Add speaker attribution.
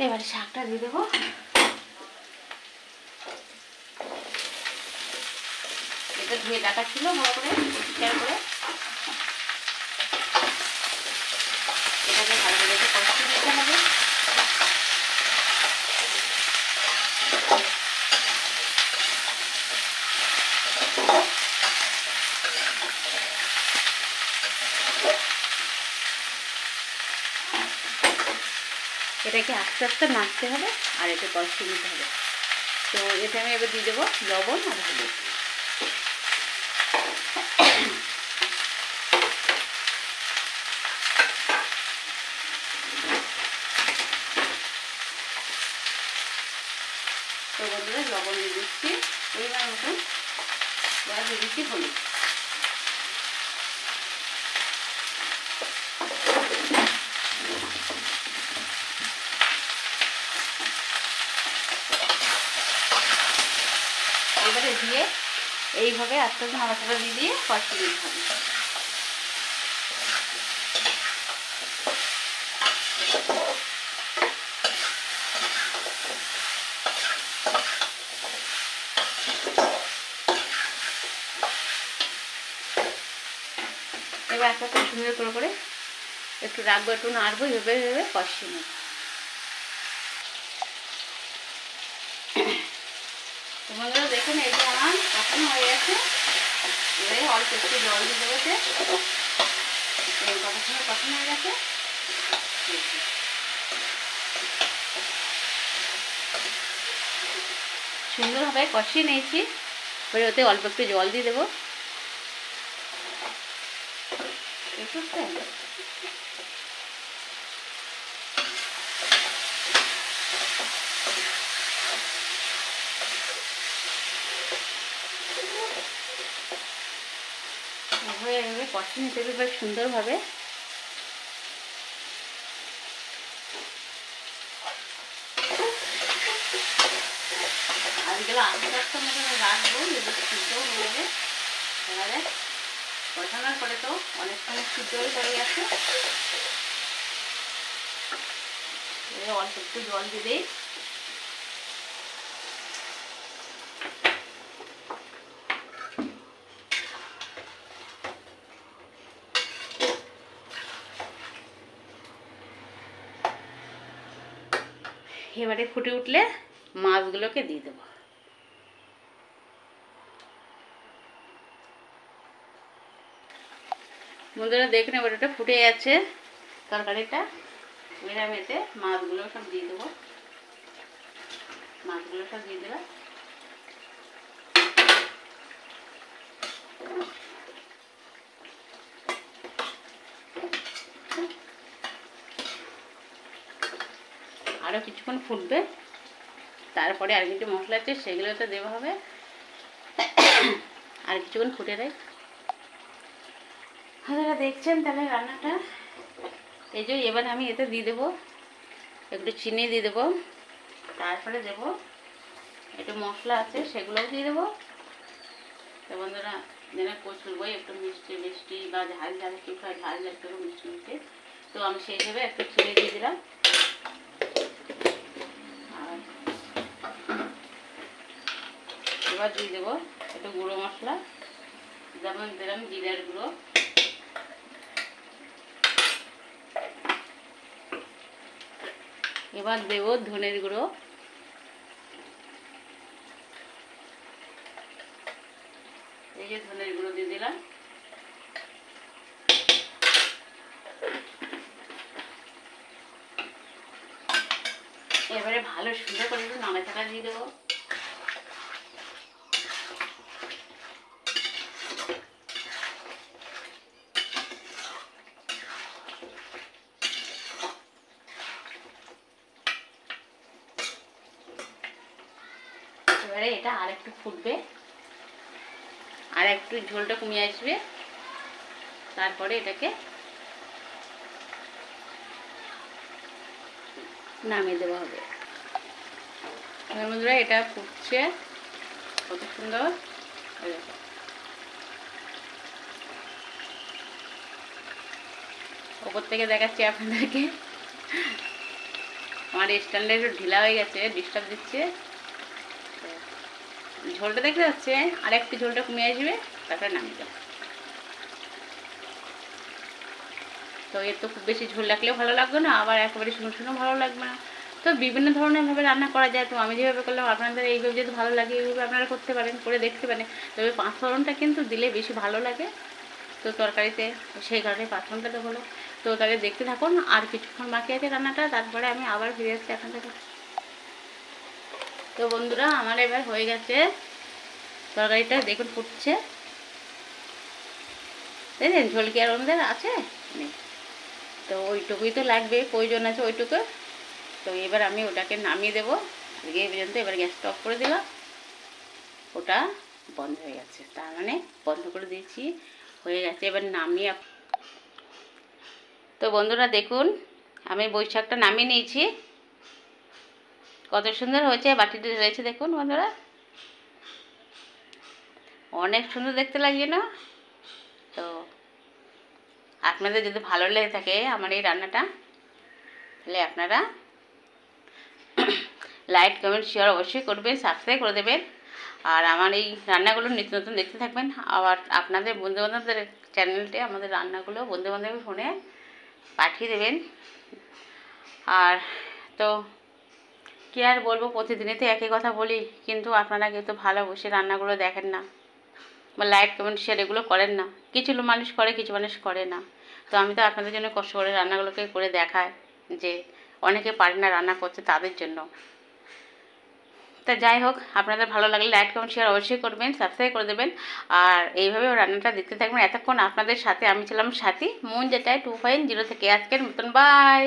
Speaker 1: এবারে শাকটা দিয়ে দেবো। এটা ধুয়ে ডাকা ছিল ভালো করে পরিষ্কার করে। এটাকে ভালো করে কষিয়ে দিতে হবে। এটাকে আস্তে আস্তে নাড়তে হবে আর এটা কষিয়ে নিতে হবে। তো এটা আমি এবার দিয়ে দেবো লবণ আর হলুদ। তো বন্ধুরা লবণ দিয়ে দিচ্ছি পরিমাণ মতন, এবার দিয়ে দিচ্ছি হলুদ। এবারে দিয়ে এইভাবে আস্তে আস্তে নাড়াচাড়া দিয়ে কষিয়ে দিতে হবে। এবার আস্তে আস্তে সুন্দর করে একটু রাখবো, একটু নাড়বো, এইভাবে এইভাবে কষিয়ে নেব। তোমাদের দেখুন এই যে আমার কষানো হয়ে গেছে। এবারে অল্প একটু জল দিয়ে দেবো। এই কষানো হয়ে গেছে। সুন্দরভাবে কষিয়ে নিয়েছি। এবারে ওতে অল্প একটু জল দিয়ে দেবো। এভাবে কষিয়ে নিতে হবে বেশ সুন্দরভাবে। আর এগুলো আস্তে আস্তে মতো রাখবো, যদি সিদ্ধ হয়ে যাবে। এবারে কষানোর পরে তো অনেক সময় সিদ্ধ হয়ে গেছে। অল্প একটু জল দিয়ে দিই। এবারে ফুটে উঠলে মাছগুলোকে দিয়ে দেবো। বন্ধুরা দেখুন এবার এটা ফুটে যাচ্ছে তরকারিটা। এবার আমি এতে মাছগুলো সব দিয়ে দেবো। মাছগুলো সব দিয়ে দেবো। আরও কিছুক্ষণ ফুটবে, তারপরে আর কিছু মশলা আছে সেগুলোতে দেওয়া হবে। আর কিছুক্ষণ ফুটে দেয়। আপনারা দেখছেন তাহলে রান্নাটা। এই যে এবার আমি এতে দিয়ে দেবো একটু চিনি দিয়ে দেবো। তারপরে দেবো একটু মশলা আছে সেগুলোও দিয়ে দেবো। তো বন্ধুরা যেন কচুর বই একটু মিষ্টি মিষ্টি বা ঝাল ঝাল একটু খাই, ঝাল ঝাল একটু মিষ্টি মিষ্টি। তো আমি সেই হিসেবে একটু চিনি দিয়ে দিলাম। আর এবার দিয়ে দেবো একটু গুঁড়ো মশলা, যেমন দিলাম জিরার গুঁড়ো, এবার দেবো ধনের গুঁড়ো, এই যে ধনের গুঁড়ো দিয়ে দিলাম। এবারে ভালো সুন্দর করে একটু নাড়াচাড়া দিয়ে দেবো। এবারে এটা আর একটু ফুটবে, আর একটু ঝোলটা কমে আসবে, তারপরে এটাকে নামিয়ে দেওয়া হবে। বন্ধুরা এটা ফুটছে কত সুন্দর। ওপর থেকে দেখাচ্ছি আপনাদেরকে। আমার স্ট্যান্ডে একটু ঢিলা হয়ে গেছে, ডিস্টার্ব দিচ্ছে। ঝোলটা দেখতে যাচ্ছে, আর একটু ঝোলটা কমে আসবে, তারপরে নামিয়ে দেবো। তো এর তো খুব বেশি ঝোল রাখলেও ভালো লাগবে না, আবার একেবারে শুকনো শুকনো ভালো লাগবে না। তো বিভিন্ন ধরনের ভাবে রান্না করা যায়। তো আমি যেভাবে করলাম, আপনাদের এইভাবে যদি ভালো লাগে এইভাবে আপনারা করতে পারেন, করে দেখতে পারেন। তবে পাঁচফোড়নটা কিন্তু দিলে বেশি ভালো লাগে তো তরকারিতে, সেই কারণে পাঁচফোড়নটা তো হলো। তো তাহলে দেখতে থাকুন, আর কিছুক্ষণ বাকি আছে রান্নাটা, তারপরে আমি আবার ফিরে আসছি আপনাদের কাছে। তো বন্ধুরা, আমার এবার হয়ে গেছে তরকারিটা, দেখুন ফুটছে, দেখলেন? ঝোল কি আর আমাদের আছে? নেই। তো ওইটুকুই তো লাগবে, প্রয়োজন আছে ওইটুকু। তো এবার আমি ওটাকে নামিয়ে দেবো। এই পর্যন্ত এবার গ্যাসটা অফ করে দিলাম, ওটা বন্ধ হয়ে গেছে, তার মানে বন্ধ করে দিয়েছি, হয়ে গেছে। এবার নামিয়ে, তো বন্ধুরা দেখুন, আমি বৈশাখটা নামিয়ে নিয়েছি, কত সুন্দর হয়েছে, বাটিতে রয়েছে দেখুন বন্ধুরা, অনেক সুন্দর দেখতে লাগছে না? তো আপনাদের যদি ভালো লেগে থাকে আমার এই রান্নাটা, তাহলে আপনারা লাইক কমেন্ট শেয়ার অবশ্যই করবেন, সাবস্ক্রাইব করে দেবেন। আর আমার এই রান্নাগুলো নিত্য নতুন দেখতে থাকবেন। আবার আপনাদের বন্ধুবান্ধবদের চ্যানেলটে আমাদের রান্নাগুলো বন্ধুবান্ধবের ফোনে পাঠিয়ে দেবেন। আর তো কী আর বলবো, প্রতিদিনই তো একই কথা বলি, কিন্তু আপনারা কিন্তু ভালোবসে রান্নাগুলো দেখেন না, বা লাইক কমেন্ট শেয়ার এগুলো করেন না। কিছু মানুষ করে, কিছু মানুষ করে না। তো আমি তো আপনাদের জন্য কষ্ট করে রান্নাগুলোকে করে দেখাই, যে অনেকে পারে না রান্না করতে, তাদের জন্য। তা যাই হোক, আপনাদের ভালো লাগলে লাইক কমেন্ট শেয়ার অবশ্যই করবেন, সাবস্ক্রাইব করে দেবেন। আর এইভাবে রান্নাটা দেখতে থাকবেন। এতক্ষণ আপনাদের সাথে আমি ছিলাম সাথী, মন যেটায় 2.0 থেকে। আজকের মতন বাই।